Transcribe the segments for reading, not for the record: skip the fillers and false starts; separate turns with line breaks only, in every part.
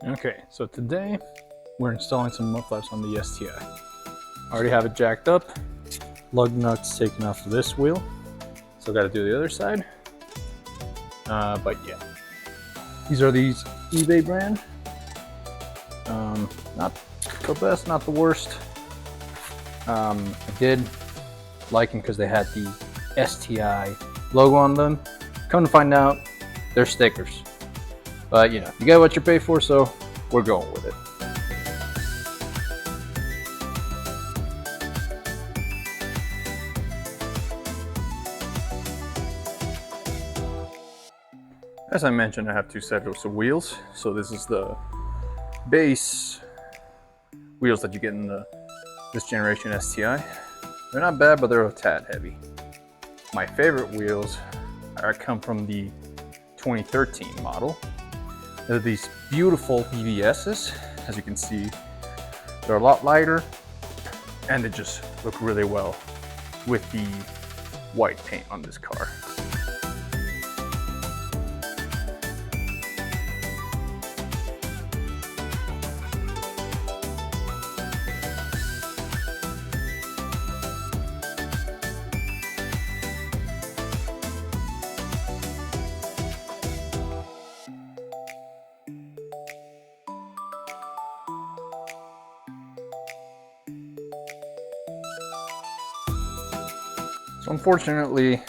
Okay, so today we're installing some mudflaps on the STI. I already have it jacked up. Lug nuts taken off of this wheel. Still got to do the other side. But yeah, these are these eBay brand. Not the best, not the worst. I did like them because they had the STI logo on them. Come to find out, they're stickers. But you know, you get what you pay for, so we're going with it. As I mentioned, I have two sets of wheels. So this is the base wheels that you get in this generation STI. They're not bad, but they're a tad heavy. My favorite wheels come from the 2013 model. They're these beautiful BBSs. As you can see, they're a lot lighter and they just look really well with the white paint on this car. So unfortunately,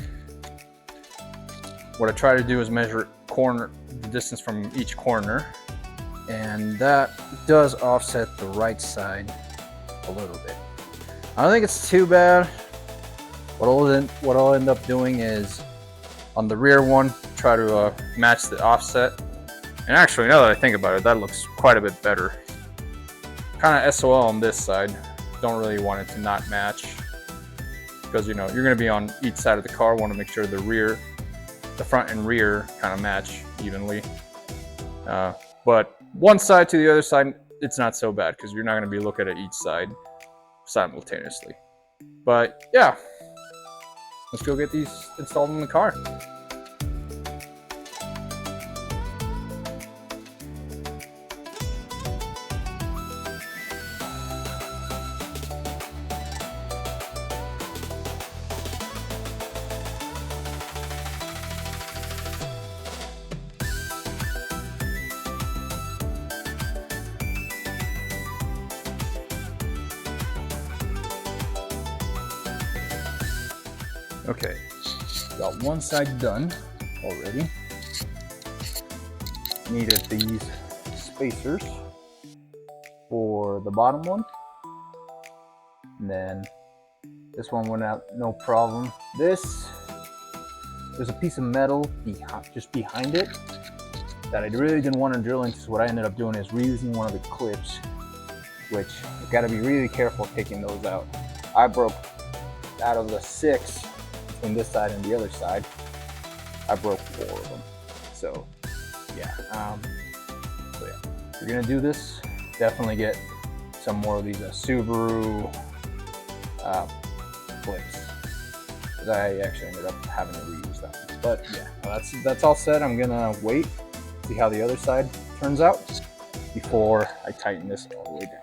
what I try to do is measure the distance from each corner, and that does offset the right side a little bit. I don't think it's too bad. What I'll end up doing is on the rear one, try to match the offset. And actually, now that I think about it, that looks quite a bit better. Kind of SOL on this side. Don't really want it to not match, because you know you're going to be on each side of the car. Want to make sure the front and rear kind of match evenly. But one side to the other side, it's not so bad because you're not going to be looking at each side simultaneously. But yeah, let's go get these installed in the car. Okay, got one side done already. Needed these spacers for the bottom one. And then this one went out no problem. There's a piece of metal just behind it that I really didn't want to drill into, so what I ended up doing is reusing one of the clips, which you gotta be really careful taking those out. I broke out of the 6 between this side and the other side, I broke 4 of them. So yeah, if you're gonna do this, definitely get some more of these Subaru clips, because I actually ended up having to reuse them. But yeah, that's all set. I'm gonna wait, see how the other side turns out before I tighten this all the way down.